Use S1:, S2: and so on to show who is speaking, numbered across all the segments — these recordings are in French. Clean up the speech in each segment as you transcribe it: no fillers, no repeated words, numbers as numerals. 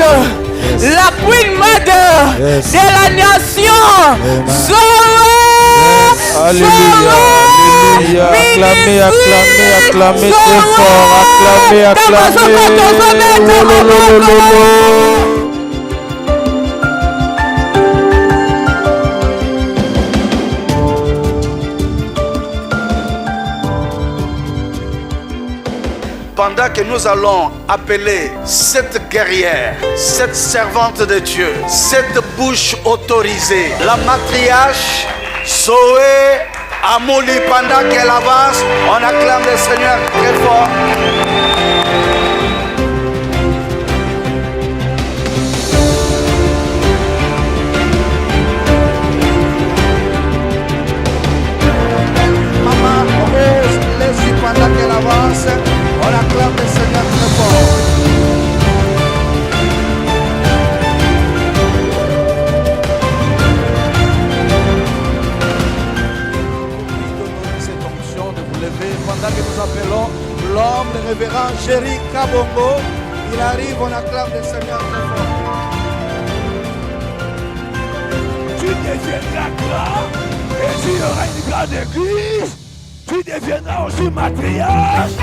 S1: la Queen Mother de la nation.
S2: Alléluia, alléluia. Acclamez, acclamez, acclamez très fort. Acclamez, acclamez.
S3: Pendant que nous allons appeler cette guerrière, cette servante de Dieu, cette bouche autorisée, la matriarche Zoé Amouli, pendant qu'elle avance, on acclame le Seigneur très fort. Maman Rose, laisse-y pendant qu'elle avance, on acclame le Seigneur très fort. Pendant que nous appelons l'homme, le révérend Jerry Kabongo, il arrive, on acclame le Seigneur très fort.
S4: Tu deviendras grand et tu auras une grande église. Tu deviendras aussi matriarche.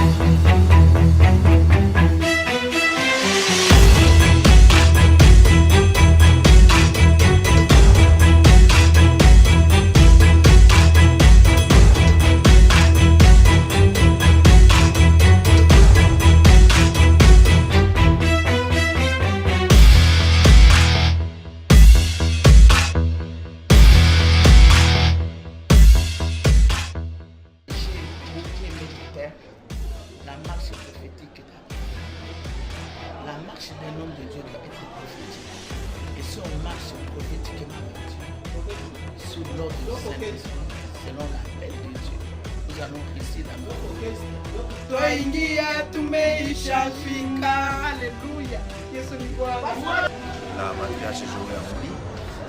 S5: La matriarche Zoé Amouli,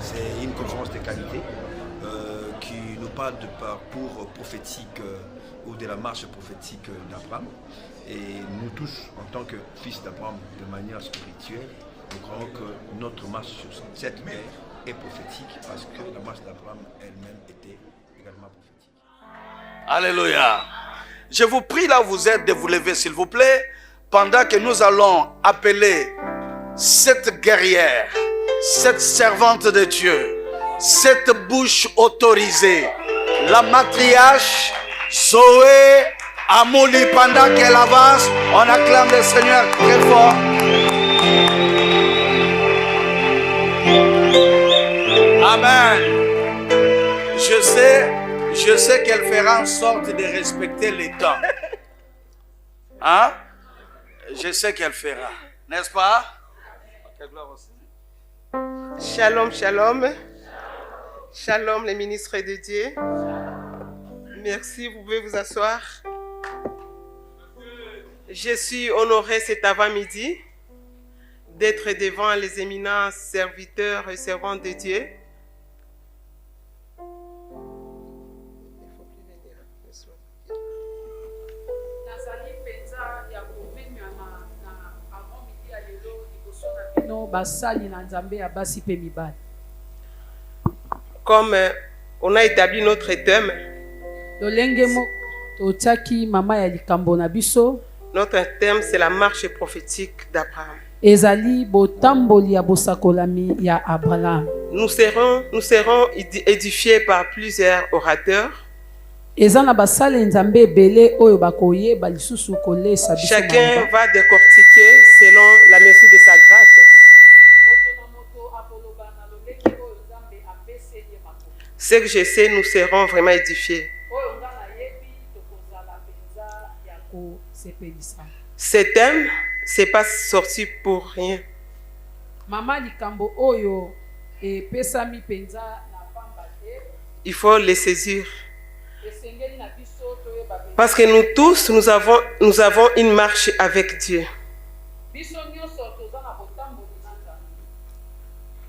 S5: c'est une conférence de qualité qui nous parle de parcours prophétique ou de la marche prophétique d'Abraham. Et nous tous, en tant que fils d'Abraham, de manière spirituelle, nous croyons que notre marche sur cette terre est prophétique parce que la marche d'Abraham elle-même était également prophétique.
S3: Alléluia. Je vous prie là où vous êtes de vous lever s'il vous plaît, pendant que nous allons appeler cette guerrière, cette servante de Dieu, cette bouche autorisée, la matriarche Zoé Amouli, pendant qu'elle avance, on acclame le Seigneur très fort. Amen. Je sais qu'elle fera en sorte de respecter les temps. Hein? Je sais qu'elle fera. N'est-ce pas?
S6: Shalom, shalom. Shalom, les ministres de Dieu. Merci, vous pouvez vous asseoir. Je suis honoré cet avant-midi d'être devant les éminents serviteurs et servantes de Dieu. Comme on a établi notre thème, notre thème c'est la marche prophétique d'Abraham. Nous serons édifiés par plusieurs orateurs. Chacun va décortiquer selon la mesure de sa grâce ce que je sais, nous serons vraiment édifiés. Ce thème, c'est pas sorti pour rien. Il faut les saisir. Parce que nous tous, nous avons une marche avec Dieu.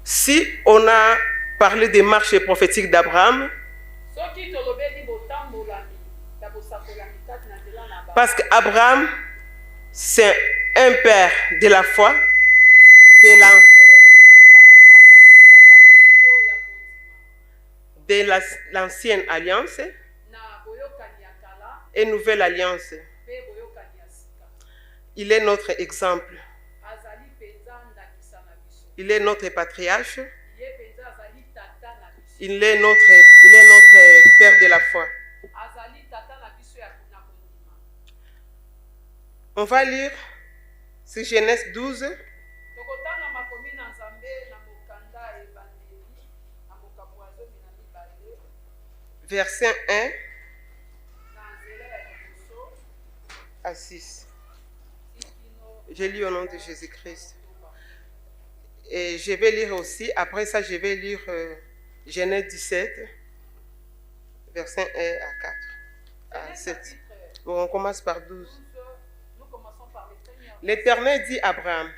S6: Si on a parlé des marches prophétiques d'Abraham, parce qu'Abraham, c'est un père de la foi, de l'ancienne alliance et nouvelle alliance. Il est notre exemple. Il est notre patriarche. Il est notre père de la foi. On va lire sur Genèse 12. Verset 1 à 6. Je lis au nom de Jésus-Christ. Et je vais lire aussi, après ça, je vais lire Genèse 17, verset 1 à 4, à 7. Bon, on commence par 12. L'Éternel dit à Abraham,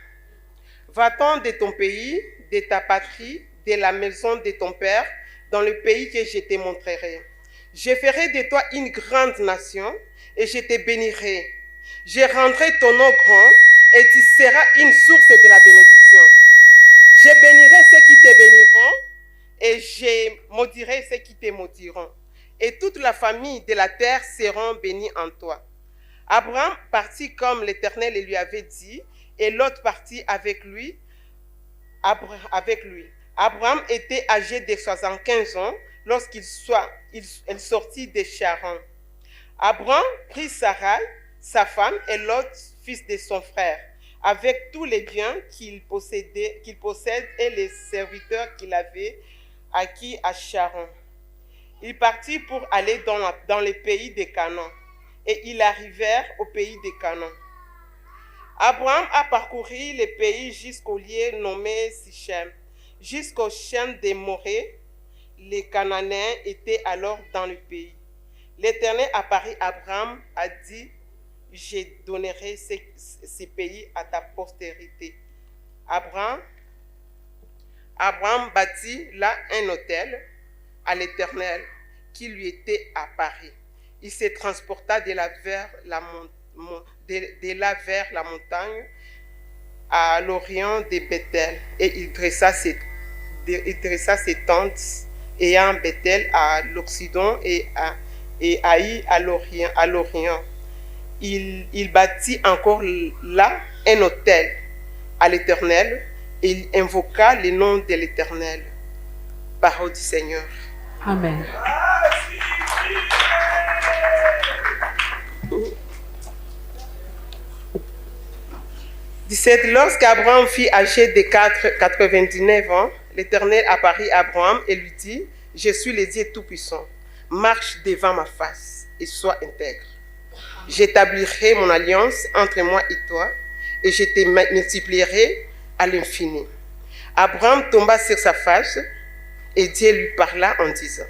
S6: va-t'en de ton pays, de ta patrie, de la maison de ton père, dans le pays que je te montrerai. Je ferai de toi une grande nation et je te bénirai. Je rendrai ton nom grand et tu seras une source de la bénédiction. Je bénirai ceux qui te béniront et je maudirai ceux qui te maudiront. Et toute la famille de la terre seront bénies en toi. Abraham partit comme l'Éternel lui avait dit et Lot partit avec lui. Abraham était âgé de 75 ans lorsqu'il sortit de Charan. Abraham prit Sarai, sa femme, et Lot, fils de son frère, avec tous les biens qu'il possède et les serviteurs qu'il avait acquis à Charan. Il partit pour aller dans le pays de Canaan, et ils arrivèrent au pays de Canaan. Abraham a parcouru le pays jusqu'au lieu nommé Sichem, jusqu'au champ des Morée. Les Cananéens étaient alors dans le pays. L'Éternel apparut à Abraham, a dit, je donnerai ces pays à ta postérité. Abraham bâtit là un autel à l'Éternel qui lui était apparu. Il se transporta de là vers la montagne à l'orient de Bethel et il dressa ses tentes ayant Bethel à l'occident et Haï à l'orient. Il bâtit encore là un autel à l'Éternel et il invoqua le nom de l'Éternel. Parole du Seigneur.
S1: Amen.
S6: Lorsqu'Abraham fut âgé de 99 ans, l'Éternel apparut à Abraham et lui dit, je suis le Dieu Tout-Puissant, marche devant ma face et sois intègre. J'établirai mon alliance entre moi et toi et je te multiplierai à l'infini. Abraham tomba sur sa face et Dieu lui parla en disant,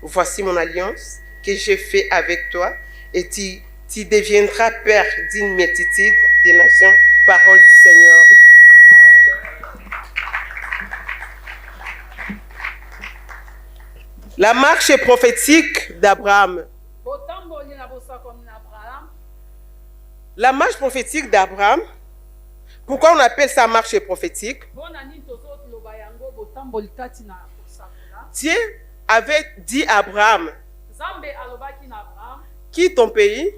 S6: voici mon alliance que j'ai faite avec toi et tu deviendras père d'une multitude de nations. Parole du Seigneur. La marche prophétique d'Abraham. La marche prophétique d'Abraham. Pourquoi on appelle ça marche prophétique? Dieu avait dit à Abraham, quitte ton pays,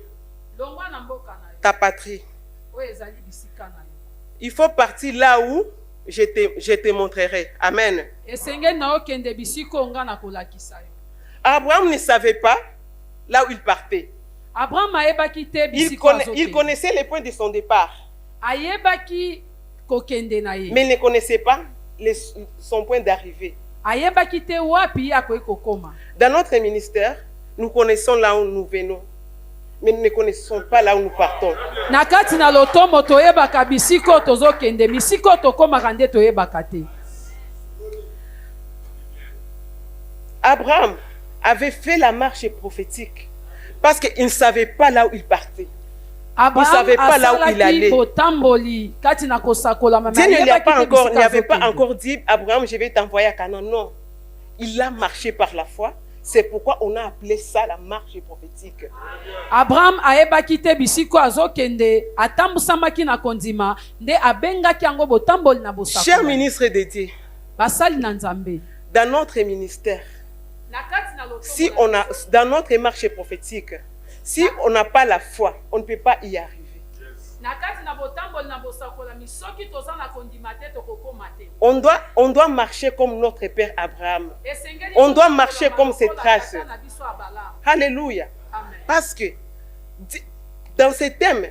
S6: ta patrie. Il faut partir là où je te montrerai. Amen. Abraham ne savait pas là où il partait. Il connaissait les points de son départ. Mais il ne connaissait pas son point d'arrivée. Dans notre ministère, nous connaissons là où nous venons, mais nous ne connaissons pas là où nous partons. Abraham avait fait la marche prophétique parce qu'il ne savait pas là où il partait. Il ne savait pas là où il allait. Dieu n'y avait pas encore dit, Abraham, je vais t'envoyer à Canaan. Non. Il a marché par la foi C'est pourquoi on a appelé ça la marche prophétique.
S1: Abraham ayebaki te bisiko azokende atambusamaki na kondima nde abengaki yango botamboli na bosakoli.
S6: Chers ministres de Dieu,
S1: basali na Nzambe,
S6: dans notre ministère, si on a dans notre marche prophétique, si on n'a pas la foi, on ne peut pas y arriver. On doit marcher comme notre père Abraham. On doit marcher comme ses traces. Alléluia. Parce que dans ce thème,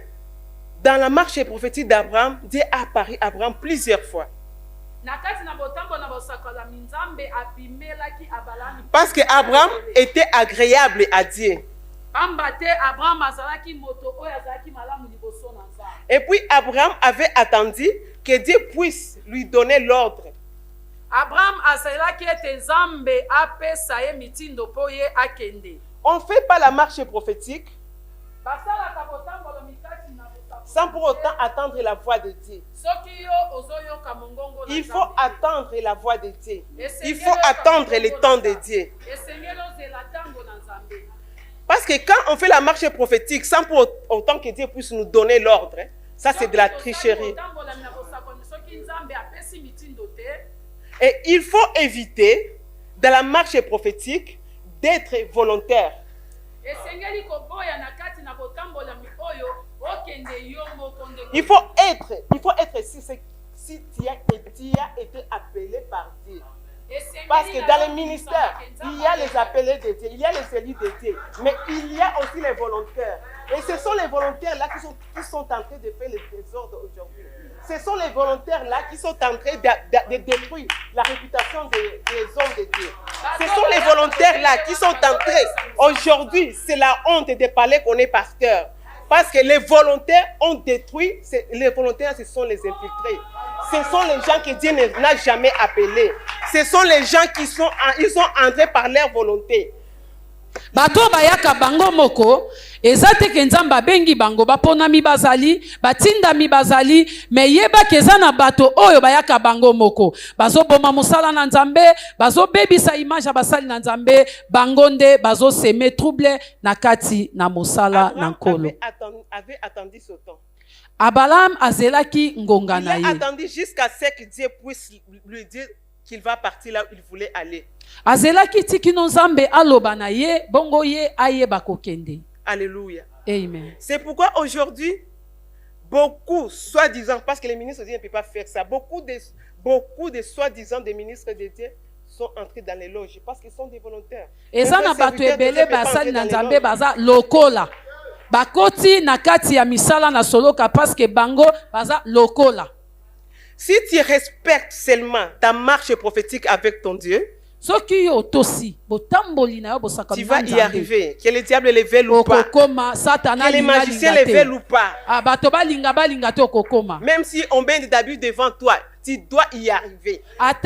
S6: dans la marche prophétique d'Abraham, Dieu a apparu à Abraham plusieurs fois. Parce que Abraham était agréable à Dieu. Et puis Abraham avait attendu que Dieu puisse lui donner l'ordre. On ne fait pas la marche prophétique sans pour autant attendre la voix de Dieu. Il faut attendre la voix de Dieu. Il faut attendre le temps de Dieu. Parce que quand on fait la marche prophétique sans pour autant que Dieu puisse nous donner l'ordre, ça c'est de la tricherie. Et il faut éviter dans la marche prophétique d'être volontaire. Il faut être si tu as été appelé par Dieu. Parce que dans les ministères, il y a les appelés de Dieu, il y a les élus de Dieu, mais il y a aussi les volontaires. Et ce sont les volontaires-là qui sont en train de faire les désordres aujourd'hui. Ce sont les volontaires-là qui sont en train de détruire la réputation des hommes de Dieu. Ce sont les volontaires-là qui sont en train, aujourd'hui, c'est la honte de parler qu'on est pasteur. Parce que les volontaires ont détruit, les volontaires, ce sont les infiltrés. Ce sont les gens que Dieu n'a jamais appelés. Ce sont les gens qui sont entrés par leur volonté.
S1: Bato bayaka bango moko ezate ke Nzambe abengi bango bapona mi bazali batinda mi bazali me yeba keza na bato oyo bayaka bango moko bazo boma musala na Nzambe bazo bebisa image basali na Nzambe bango nde bazo seme trouble na kati na musala na nkolo.
S6: Avait attendu ce temps.
S1: Abraham azelaki ngonga na ye.
S6: Il a attendu jusqu'à ce que Dieu puisse lui dire qu'il va partir là où il voulait aller.
S1: Azelaki tikino Nzambe aloba na ye bongo ye aye bakokende.
S6: Alléluia.
S1: Amen.
S6: C'est pourquoi aujourd'hui beaucoup soi-disant, parce que les ministres de Dieu ne peuvent pas faire ça, beaucoup de soi-disant des ministres de Dieu sont entrés dans les loges parce qu'ils sont des volontaires.
S1: Et ça na bato ebele basali na Nzambe baza lokola. Bakoti na kati ya misala na soloka parce que bango baza lokola.
S6: Si tu respectes seulement ta marche prophétique avec ton Dieu, tu vas y arriver. Que le diable les veulent ou pas, que les magiciens les veulent ou pas, même si on baigne d'abus devant toi, tu dois y arriver. Parce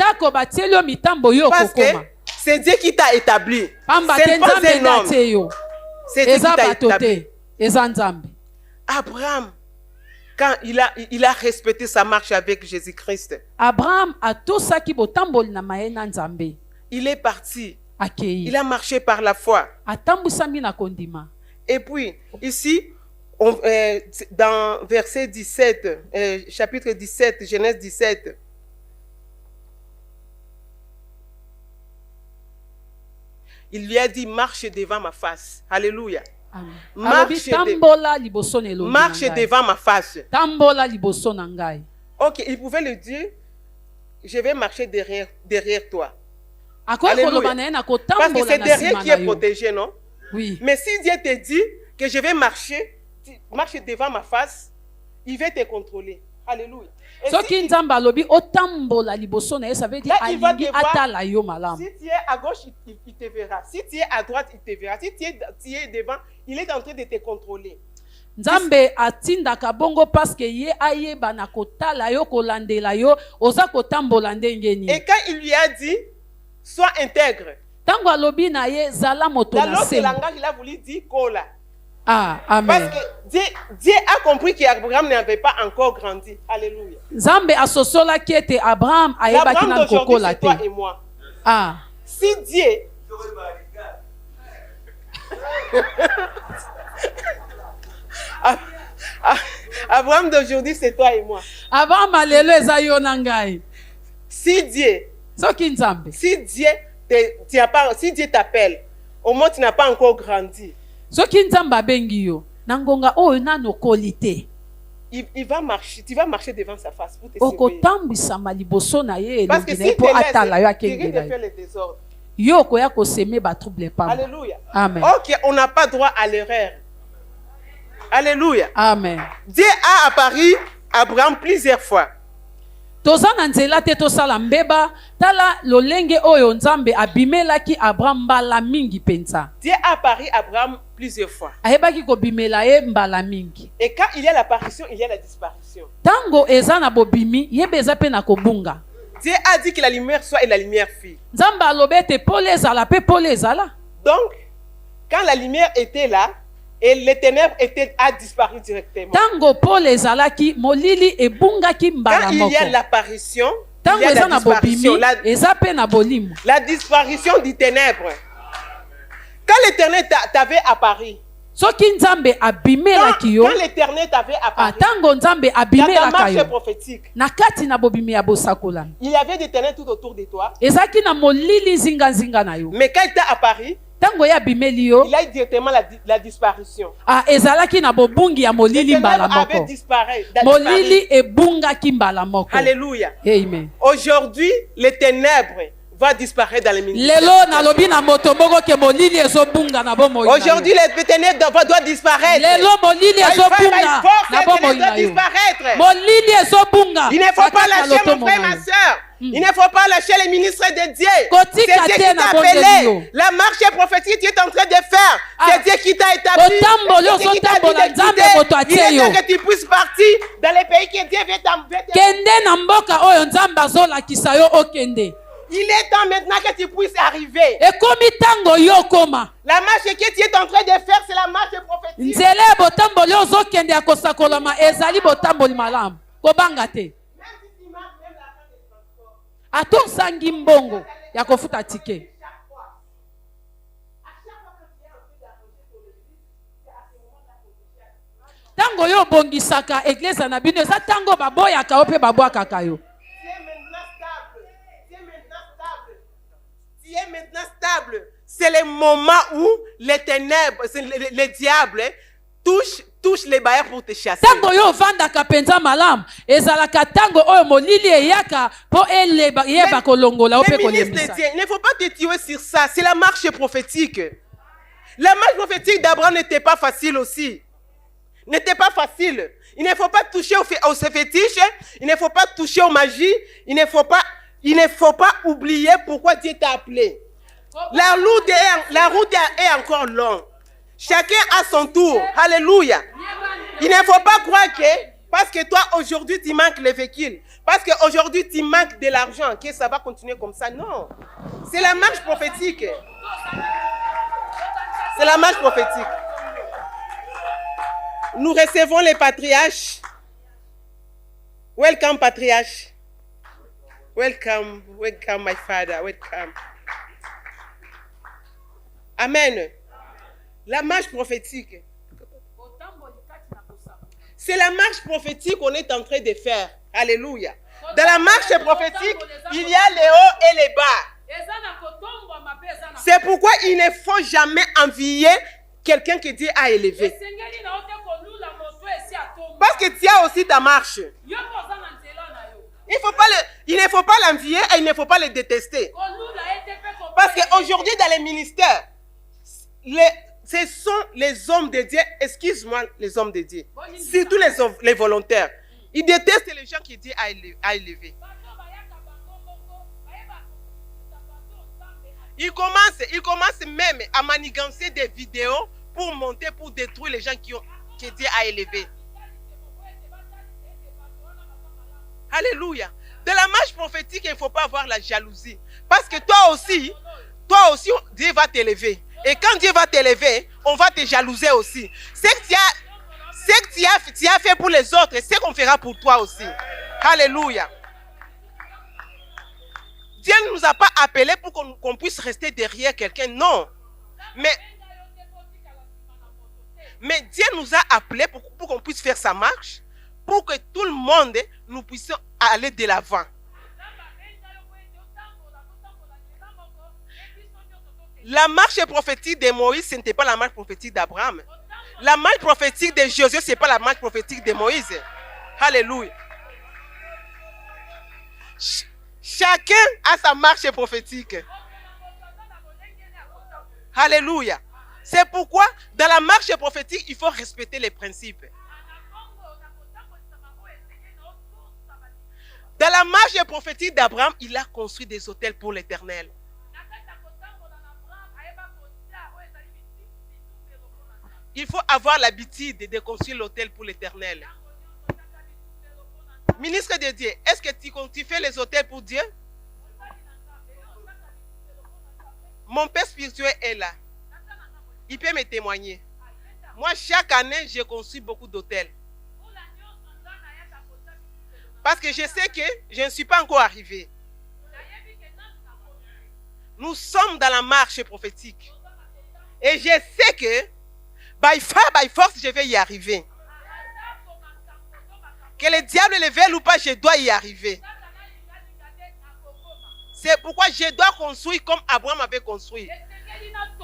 S6: que c'est Dieu qui t'a établi. C'est pas un homme. C'est Dieu qui t'a établi. Abraham, quand il a respecté sa marche avec Jésus-Christ, il est parti. Il a marché par la foi. Et puis, ici, dans verset 17, chapitre 17, Genèse 17, il lui a dit, marche devant ma face. Alléluia. Marche devant ma face. Ok, il pouvait lui dire, je vais marcher derrière toi. Alléluia. Parce que c'est derrière qui est protégé, non?
S1: Oui.
S6: Mais si Dieu te dit que je vais marcher devant ma face, il va te contrôler. Alléluia. Et
S1: ça veut dire
S6: là, il va te voir. Si tu es à gauche, il te verra. Si tu es à droite, il te verra. Si tu es devant, il est en train de te contrôler.
S1: Nzambe atindaka bongo parce que ye ayeba na kotala yo kolandela yo oza kotambola ndenge nini.
S6: Et quand il lui a dit sois intègre,
S1: tango alobi na ye zala moto
S6: dans
S1: na
S6: l'autre
S1: se.
S6: langage il a voulu dire kola.
S1: Ah, amen.
S6: Parce que Dieu a compris qu'Abraham n'avait pas encore grandi. Alléluia.
S1: Nzambe asosola ki ete Abraham ayeba ki na kokola te.
S6: Toi et moi.
S1: Ah.
S6: Si Dieu Abraham d'aujourd'hui, c'est toi et moi.
S1: Abraham lelo eza yo na ngai.
S6: Si Dieu
S1: Soki nzambe.
S6: Si Dieu si Dieu t'appelle, au moins tu n'as pas encore grandi.
S1: Soki nzambe abengi yo, na ngonga oyo nano kolite.
S6: Il va marcher, tu vas marcher devant sa face pour te surveiller.
S1: Okotambisama liboso na ye
S6: Parce que
S1: elongi na ye
S6: si
S1: po
S6: tu
S1: atala yo
S6: laisses, tu risques de
S1: akengela
S6: faire
S1: yo.
S6: le désordre.
S1: Yo koya koseme ba trouble pas.
S6: Alléluia.
S1: Amen.
S6: Ok, on n'a pas droit à l'erreur. Alléluia.
S1: Amen.
S6: Dieu a apparu à Abraham plusieurs fois.
S1: Toza na nzela te tosala mbeba tala lolenge oyo nzambe abimelaki Abraham mbala mingi penza.
S6: Dieu a apparu à Abraham plusieurs fois.
S1: Ayebaki kobimela ye mbala mingi.
S6: Et quand il y a l'apparition, il y a la disparition.
S1: Tango eza na bobimi yebe eza pe na kobunga.
S6: Dieu a dit que la lumière soit et la lumière fut.
S1: Nzambe alobi ete pole ezala pe pole ezala.
S6: Donc, quand la lumière était là, et les ténèbres a disparu directement.
S1: Tango pole ezalaki molili ebungaki mbala
S6: Quand il
S1: moko.
S6: y a l'apparition, il
S1: Tango
S6: y a
S1: eza
S6: la
S1: na bobimi
S6: disparition.
S1: eza pe na bolimo.
S6: La disparition du ténèbre. Quand l'Éternel t'avait apparu,
S1: Soki nzambe abimelaki yo.
S6: quand l'Éternel t'avait apparu,
S1: Tango nzambe
S6: dans ta
S1: abimelaka
S6: marche
S1: yo.
S6: prophétique,
S1: Na kati na bobimi ya bosakola.
S6: il y avait des ténèbres tout autour de toi.
S1: Ezaki na molili zinga zinga na yo.
S6: Mais quand il t'a apparu,
S1: Tango ya bimeli yo.
S6: il a eu directement la disparition.
S1: Ezalaki na bobungi ya
S6: Les
S1: molili mbala
S6: ténèbres avaient
S1: moko.
S6: disparu.
S1: Molili ebungaki mbala moko.
S6: Alléluia.
S1: Amen.
S6: Aujourd'hui, les ténèbres vont disparaître dans les ministères.
S1: Lelo nalobi na moto moko ke molili ezobunga na bomoi.
S6: Aujourd'hui, les ténèbres doivent disparaître.
S1: Lelo molili ezobunga na bomoi na yo.
S6: Disparaître.
S1: Molili ezobunga.
S6: Il ne faut pas lâcher mon frère, ma soeur. Il ne faut pas lâcher les ministres de Dieu. C'est Dieu qui t'a appelé. La marche prophétique que tu es en train de faire, c'est Dieu qui t'a établi. C'est Dieu qui t'a dit il est temps que tu puisses partir dans les pays que Dieu veut t'envoyer.
S1: Kende na mboka oyo nzambe azolakisa yo okende.
S6: Il est temps maintenant que tu puisses arriver.
S1: Ekomi tango yo koma.
S6: La marche que tu es en train de faire, c'est la marche prophétique.
S1: Nzele botamboli ozokende ya kosakolama ezali botamboli malamu. Kobanga te. Atosangi mbongo ya kofuta tike. Tango yo bongisaka eglise na bino eza tango baboyaka yo pe babwakaka yo.
S6: Tu es maintenant stable. C'est le moment où les ténèbres, les diables touchent les bailleurs pour te chasser.
S1: Tango yo vandaka penza malam ezalaka tango oyo molili eyaka po eleba yeba kolongola ope kolembisa.
S6: Il ne faut pas te tuer sur ça. C'est la marche prophétique. La marche prophétique d'Abraham n'était pas facile aussi. N'était pas facile. Il ne faut pas toucher aux fétiches. Il ne faut pas toucher aux magies. Il ne faut pas oublier pourquoi Dieu t'a appelé. La route est encore longue. Chacun a son tour. Alléluia. Il ne faut pas croire que parce que toi aujourd'hui tu manques le véhicule, parce qu'aujourd'hui tu manques de l'argent, que ça va continuer comme ça. Non. C'est la marche prophétique. C'est la marche prophétique. Nous recevons les patriarches. Welcome, patriarche. Welcome, welcome, my father. Welcome. Amen. La marche prophétique. C'est la marche prophétique qu'on est en train de faire. Alléluia. Dans la marche prophétique, il y a les hauts et les bas. C'est pourquoi il ne faut jamais envier quelqu'un que Dieu a élevé. Parce que tu as aussi ta marche. Il ne faut pas l'envier et il ne faut pas le détester. Parce qu'aujourd'hui, dans les ministères, ce sont les hommes de Dieu, excuse-moi, les hommes de Dieu, surtout les volontaires. Ils détestent les gens que Dieu a élevés. Ils commencent même à manigancer des vidéos pour monter, pour détruire les gens que Dieu a élevés. Alléluia. De la marche prophétique, il ne faut pas avoir la jalousie. Parce que toi aussi, Dieu va t'élever. Et quand Dieu va t'élever, on va te jalouser aussi. Ce que tu as fait pour les autres, c'est ce qu'on fera pour toi aussi. Alléluia. Dieu ne nous a pas appelés pour qu'on puisse rester derrière quelqu'un. Non. Mais Dieu nous a appelés pour qu'on puisse faire sa marche, pour que tout le monde, nous puissions aller de l'avant. La marche prophétique de Moïse, ce n'était pas la marche prophétique d'Abraham. La marche prophétique de Josué, ce n'est pas la marche prophétique de Moïse. Alléluia. Chacun a sa marche prophétique. Alléluia. C'est pourquoi, dans la marche prophétique, il faut respecter les principes. Dans la marche prophétique d'Abraham, il a construit des hôtels pour l'Éternel. Il faut avoir l'habitude de construire l'hôtel pour l'Éternel. Ministre de Dieu, est-ce que tu fais les hôtels pour Dieu? Mon père spirituel est là. Il peut me témoigner. Moi, chaque année, je construis beaucoup d'hôtels. Parce que je sais que je ne suis pas encore arrivé. Nous sommes dans la marche prophétique. Et je sais que, by far, by force, je vais y arriver. Que le diable le veuille ou pas, je dois y arriver. C'est pourquoi je dois construire comme Abraham avait construit.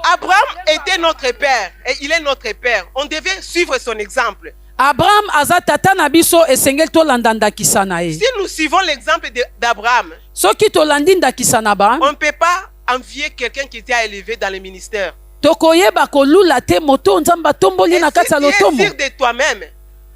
S6: Abraham était notre père et il est notre père. On devait suivre son exemple.
S1: Abraham aza tata na biso esengeli tolanda ndakisa na ye.
S6: Si nous suivons l'exemple d'Abraham,
S1: Soki tolandi ndakisa na Abraham,
S6: on ne peut pas envier quelqu'un qui était élevé dans le ministère.
S1: tokoyeba kolula te moto nzambe atomboli na kati ya
S6: Et si tu es
S1: lotomo.
S6: sûr de toi-même,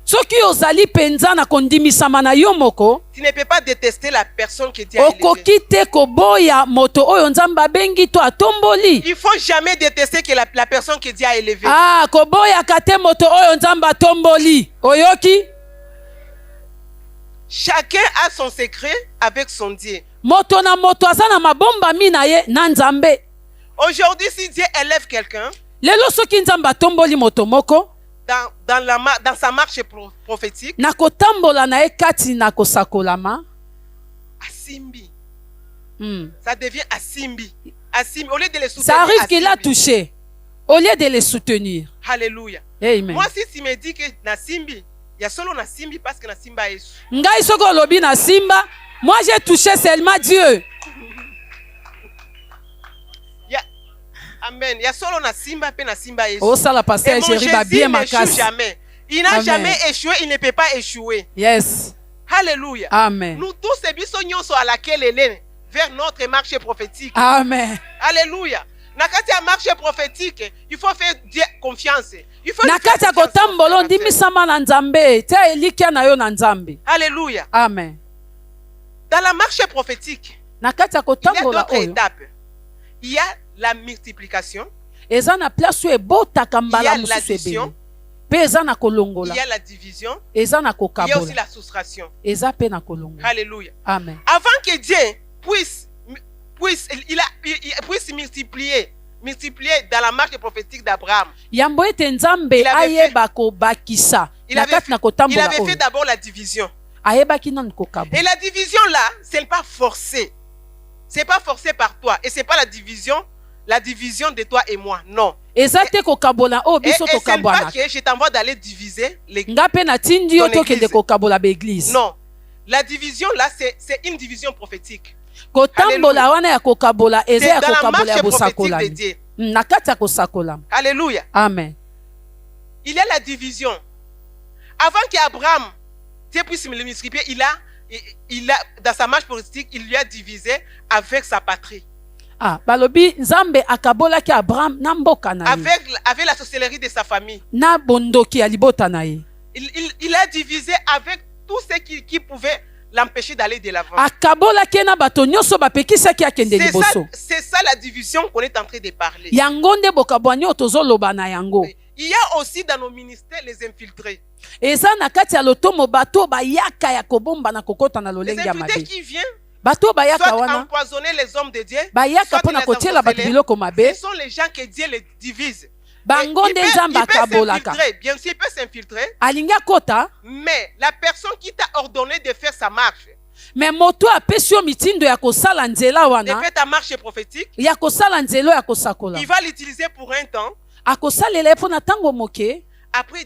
S1: Soki ozali penza na kondimisama na yo moko,
S6: tu ne peux pas détester la personne qui était élevée.
S1: okoki te koboya moto oyo nzambe abengi to atomboli.
S6: Il ne faut jamais détester que la personne qui est élevée.
S1: Ah, koboyaka te moto oyo nzambe atomboli. Oyoki?
S6: Chacun a son secret avec son Dieu.
S1: Moto na moto aza na mabombami na ye na nzambe.
S6: Aujourd'hui, si Dieu élève quelqu'un
S1: Lelo soki nzambe atomboli moto moko,
S6: dans sa marche prophétique,
S1: na kotambola na ye kati na kosakolama,
S6: Asimbi,
S1: hmm.
S6: ça devient Asimbi. Asimbi, au lieu de les soutenir.
S1: Ça arrive qu'il a
S6: Asimbi.
S1: touché au lieu de les soutenir.
S6: Alléluia.
S1: Amen.
S6: Moi, si tu me dis que Nasimbi, il y a seulement Nasimbi parce que Nasimba est.
S1: Ngai soko olobi na simba, moi j'ai touché seulement Dieu.
S6: Amen. Il y a seulement Nasimba et Nasimba est.
S1: Oh ça la
S6: Et
S1: pasteur
S6: mon
S1: Jérémy va bien
S6: Jésus
S1: ma
S6: n'échoue
S1: casse.
S6: jamais. Il n'a
S1: Amen.
S6: jamais échoué, il ne peut pas échouer.
S1: Yes.
S6: Alléluia.
S1: Amen.
S6: Nous tous, ces bisognos sont à laquelle elle est vers notre marche prophétique.
S1: Amen.
S6: Alléluia. Nakati ya marche prophétique, il faut faire Dieu confiance. Il faut
S1: Na
S6: lui faire
S1: kati ya
S6: confiance
S1: kotambola
S6: au Créateur.
S1: ndimisama na nzambe, te elikia na yo na nzambe.
S6: Alléluia.
S1: Amen.
S6: Dans la marche prophétique,
S1: Na kati ya
S6: il y a
S1: kotambola
S6: d'autres
S1: oyo,
S6: étapes. Il y a la multiplication,
S1: eza na place oyo ebotaka
S6: il y
S1: mbala
S6: a
S1: mosusu
S6: l'addition,
S1: ebele. Pe eza na
S6: il
S1: kolongola,
S6: y a la division,
S1: eza na
S6: il y a aussi
S1: kokabola,
S6: la soustraction.
S1: eza pe na kolongola.
S6: Alléluia.
S1: Amen.
S6: Avant que Dieu puisse multiplier dans la marche prophétique d'Abraham,
S1: Yambo ete nzambe
S6: Il avait
S1: ayeba kobakisa
S6: il
S1: na
S6: avait
S1: kati na
S6: il
S1: kotambola
S6: avait fait
S1: oyo.
S6: d'abord la division.
S1: Ayebaki nanu kokabola.
S6: Et la division là, ce n'est pas forcé. Ce n'est pas forcé par toi. Et ce n'est pas la division de toi et moi. Non.
S1: Eza te kokabola oyo
S6: Et
S1: biso
S6: ce n'est pas
S1: tokabwana.
S6: que je t'envoie d'aller diviser l'église.
S1: Nga pe na tindi yo
S6: Ton
S1: tokende
S6: église.
S1: kokabola ba église.
S6: Non. La division là, c'est une division prophétique.
S1: Kotambola wana ya kokabola eza
S6: C'est
S1: ya
S6: dans la
S1: kokabola
S6: marche
S1: ya
S6: prophétique de
S1: bosakolami.
S6: Dieu.
S1: Na kati ya kosakolama.
S6: Alléluia.
S1: Amen.
S6: Il y a la division. Avant qu'Abraham Dieu puisse le multiplier, il a, dans sa marche politique, il lui a divisé avec sa patrie.
S1: Ah, balobi nzambe akabolaki Abraham na mboka na ye.
S6: Avec la sorcellerie de sa famille.
S1: Na bondoki ya libota na ye.
S6: Il a divisé avec tous ceux qui pouvaient l'empêcher d'aller de l'avant.
S1: Akabolaki na bato nyonso bapekisaki akende liboso.
S6: C'est ça la division qu'on est en train de parler.
S1: Yango nde bokabwani oyo tozoloba na yango.
S6: Il y a aussi dans nos ministères les infiltrés.
S1: Eza na kati ya lotomo bato bayaka ya kobomba na kokota na
S6: Les
S1: lolenge ya
S6: infiltrés
S1: mabe.
S6: qui viennent
S1: Bato bayaka
S6: soit
S1: wana
S6: empoisonner les hommes de Dieu,
S1: bayaka
S6: soit
S1: pona
S6: les
S1: kotiela bato
S6: ensorceler.
S1: biloko mabe.
S6: Ce sont les gens que Dieu les divise.
S1: Bango
S6: Il
S1: nde
S6: peut
S1: nzambe akabolaka.
S6: s'infiltrer, bien sûr, il peut s'infiltrer,
S1: Alingi akota,
S6: mais la personne qui t'a ordonné de faire sa marche,
S1: me moto apesi yo mitindo ya kosala nzela
S6: de
S1: wana,
S6: faire ta marche prophétique,
S1: ya kosala nzela ya kosakola.
S6: il va l'utiliser pour un temps.
S1: Akosalela ye mpo na ntango moke,
S6: Après,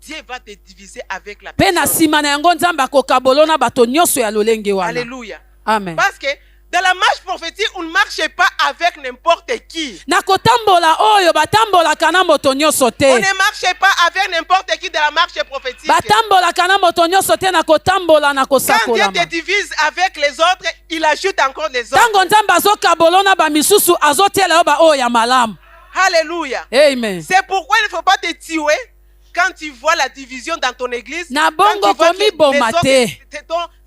S6: Dieu va te diviser avec la
S1: Pe na
S6: personne.
S1: sima na yango nzambe akokabolona bato nyonso ya lolenge wana.
S6: Alléluia.
S1: Amen.
S6: Parce que dans la marche prophétique, on ne marche pas avec n'importe qui.
S1: Na kotambola oyo batambolaka na moto nyonso
S6: On
S1: te.
S6: ne marche pas avec n'importe qui dans la marche prophétique.
S1: Batambolaka na moto nyonso te na kotambola na
S6: Quand Dieu
S1: kosakolama.
S6: te divise avec les autres, il ajoute encore les autres.
S1: Tango nzambe azokabolona ba misusu azotiela yo ba oyo ya malamu.
S6: Alléluia.
S1: Amen.
S6: C'est pourquoi il ne faut pas te tuer quand tu vois la division dans ton église.
S1: Na
S6: Quand
S1: bongo
S6: tu vois
S1: komi
S6: que
S1: bomate.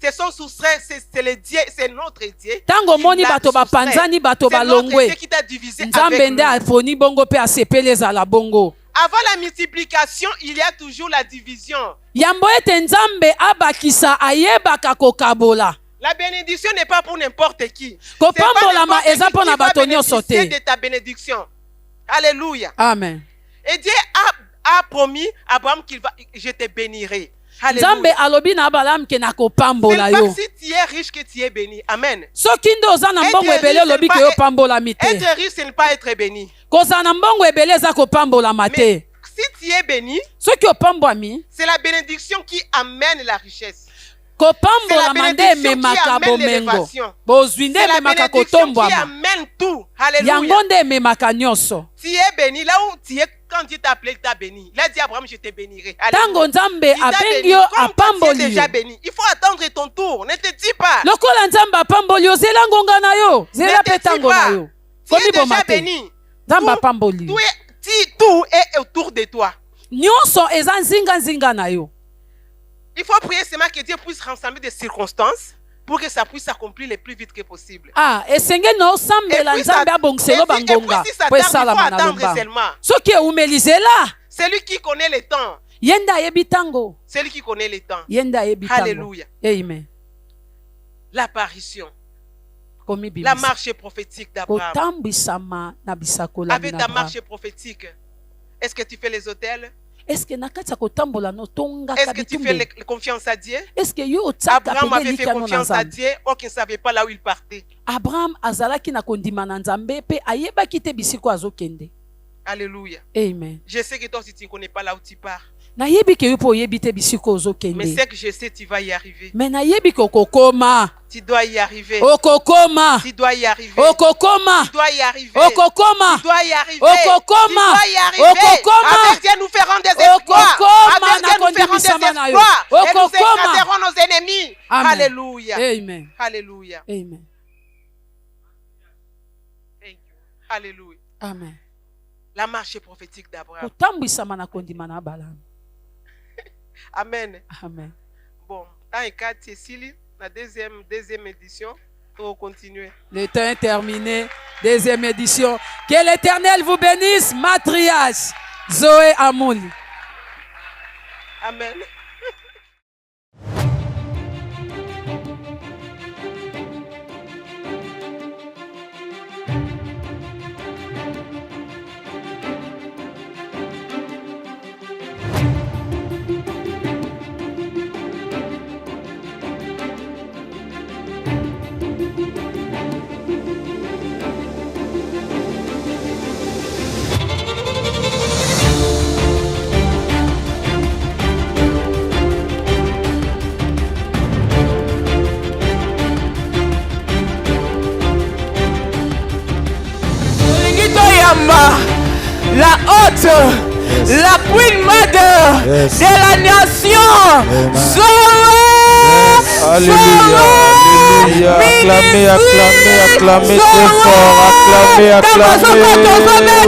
S6: c'est son soustrait, c'est le Dieu, c'est notre Dieu.
S1: Tango
S6: qui
S1: moni
S6: l'a
S1: bato
S6: soustrait.
S1: bapanzani bato
S6: C'est notre
S1: balongwe.
S6: Dieu qui t'a divisé
S1: Nzambe
S6: avec
S1: nde
S6: nous.
S1: afoni bongo pe asepeli ezala bongo.
S6: Avant la multiplication, il y a toujours la division.
S1: Yambo ete nzambe abakisa ayebaka kokabola.
S6: La bénédiction n'est pas pour n'importe qui.
S1: Kopambolama eza mpo na bato nyonso
S6: C'est
S1: te.
S6: de ta bénédiction. Alléluia.
S1: Amen.
S6: Et Dieu a promis à Abraham qu'il va, je te bénirai.
S1: Nzambe
S6: Alléluia.
S1: alobi na Balaam ke na
S6: C'est
S1: kopambola
S6: pas
S1: yo.
S6: si tu es riche que tu es béni. Amen.
S1: Soki nde oza na mbongo
S6: Être
S1: ebele
S6: riche,
S1: olobi
S6: c'est
S1: ke
S6: pas-
S1: yo pambolami te.
S6: Être riche, ce n'est pas être béni.
S1: Kozala na mbongo ebele eza kopambolama te.
S6: Mais si tu es béni,
S1: Soki opambwami,
S6: c'est la bénédiction qui amène la richesse.
S1: kopambolama nde
S6: bénédiction qui
S1: ememaka
S6: amène
S1: bomengo.
S6: l'élévation.
S1: Bozwi nde
S6: C'est la
S1: ememaka
S6: bénédiction qui
S1: kotombwama.
S6: amène tout. Alléluia.
S1: Yango nde ememaka nyonso.
S6: Tu es béni là où tu es quand Dieu t'a appelé, il t'a béni. Il a dit à Abraham, je te bénirai.
S1: Tango nzambe
S6: Il t'a
S1: abengi
S6: béni.
S1: yo
S6: Comme toi, tu es
S1: apamboli yo.
S6: déjà béni. Il faut attendre ton tour. Ne te dis pas.
S1: Lokola nzambe apamboli yo zela ngonga na yo. Zela
S6: Ne te
S1: pe
S6: dis
S1: tango
S6: pas.
S1: na yo.
S6: Tu es
S1: Komi
S6: déjà
S1: boma te.
S6: béni.
S1: Nzambe
S6: Tout-
S1: apamboli yo.
S6: Tout est autour de toi.
S1: Nyonso eza nzinga na yo.
S6: Il faut prier seulement que Dieu puisse rassembler des circonstances pour que ça puisse s'accomplir le plus vite que possible.
S1: Ah, esengeli na osambela nzambe abongiselo bangonga po
S6: il faut
S1: esalama na
S6: attendre
S1: lombango.
S6: seulement.
S1: Soki eumelizela
S6: Celui qui connaît le temps.
S1: ye nde ayebi ntango.
S6: Celui qui connaît le temps.
S1: Ye nde ayebi ntango.
S6: Alléluia.
S1: Amen.
S6: L'apparition.
S1: Komi
S6: La
S1: bimisa.
S6: marche prophétique d'Abraham.
S1: Kotambwisama na bisakolami
S6: Avec
S1: na
S6: ta
S1: Abraham.
S6: marche prophétique, est-ce que tu fais les hôtels?
S1: Est-ce que na kati ya kotambola no
S6: Est-ce
S1: tongaka
S6: que tu fais
S1: bitumbe?
S6: confiance à Dieu?
S1: Est-ce que yo otiaka
S6: Abraham
S1: pene
S6: avait fait
S1: likano na
S6: confiance à
S1: nzambe?
S6: Dieu, or qu'il ne savait pas là où il partait.
S1: Abraham azalaki na kondima na nzambe pe ayebaki te bisiko azokende.
S6: Alléluia.
S1: Amen.
S6: Je sais que toi aussi tu ne connais pas là où tu pars.
S1: Nayebi ke yo mpo oyebi te bisiko
S6: Mais
S1: ozokende.
S6: c'est que je sais, tu vas y arriver.
S1: Me nayebi ke okokoma.
S6: Tu dois y arriver.
S1: Okokoma.
S6: Tu dois y arriver.
S1: Okokoma.
S6: Tu dois y arriver.
S1: Okokoma.
S6: Tu dois y arriver.
S1: Okokoma.
S6: Tu dois y arriver.
S1: Okokoma.
S6: Avec Dieu, nous ferons des exploits.
S1: Okokoma.
S6: Avec Dieu, nous ferons des
S1: Nakondimisa na yo.
S6: exploits. Et nous
S1: Okokoma.
S6: écraserons nos ennemis.
S1: Amen.
S6: Alléluia.
S1: Amen.
S6: Alléluia.
S1: Amen.
S6: Thank you. Alléluia.
S1: Amen.
S6: La marche prophétique d'Abraham.
S1: Kotambwisama na kondima na Balaam.
S6: Amen.
S1: Amen.
S6: Bon, dans le cas de Cécilie, la deuxième édition, pour continuer.
S1: Le temps est terminé. Deuxième édition. Que l'Éternel vous bénisse. Matriarche Zoé Amouli.
S6: Amen.
S2: La haute, la Queen Mother de la nation.
S7: Alléluia, alléluia. Acclamez, acclamez, acclamez très fort. Acclamez, acclamez.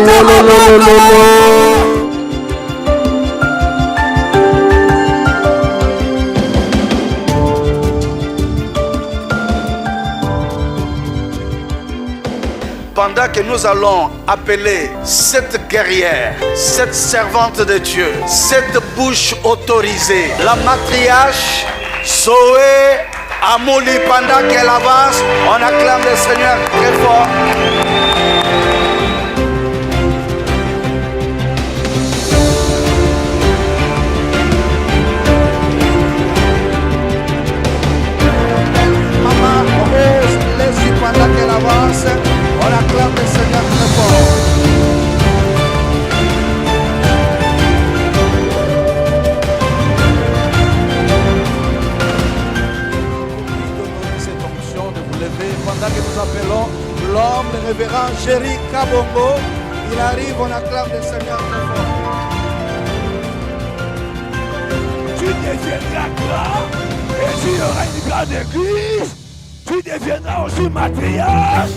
S3: Pendant que nous allons appeler cette guerrière, cette servante de Dieu, cette bouche autorisée, la matriarche Zoé Amouli, pendant qu'elle avance, on acclame le Seigneur très fort. Maman, rose, laisse pendant qu'elle avance, on acclame le Seigneur très fort.
S8: révérend Jerry Kabongo. Il arrive, on acclame le Seigneur très fort.
S4: Tu deviendras grand et tu auras une grande église. Tu deviendras aussi matriarche.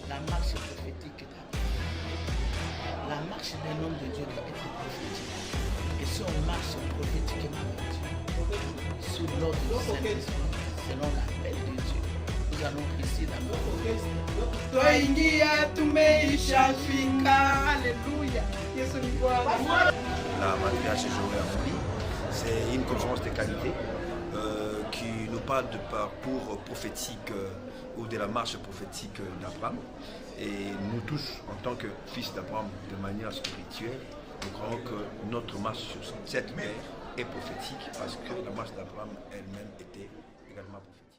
S9: La marche prophétique la marche d'un homme de Dieu doit être prophétique. Et si on marche prophétiquement avec Dieu, sous l'ordre du Saint-Esprit, selon l'appel de Dieu, nous allons ici dans notre Christ.
S5: La matriarche Joël Amouli, c'est une conférence de qualité qui nous parle de parcours prophétique ou de la marche prophétique d'Abraham. Et nous tous, en tant que fils d'Abraham, de manière spirituelle, nous croyons que notre marche sur cette mer est prophétique parce que la marche d'Abraham elle-même était également prophétique.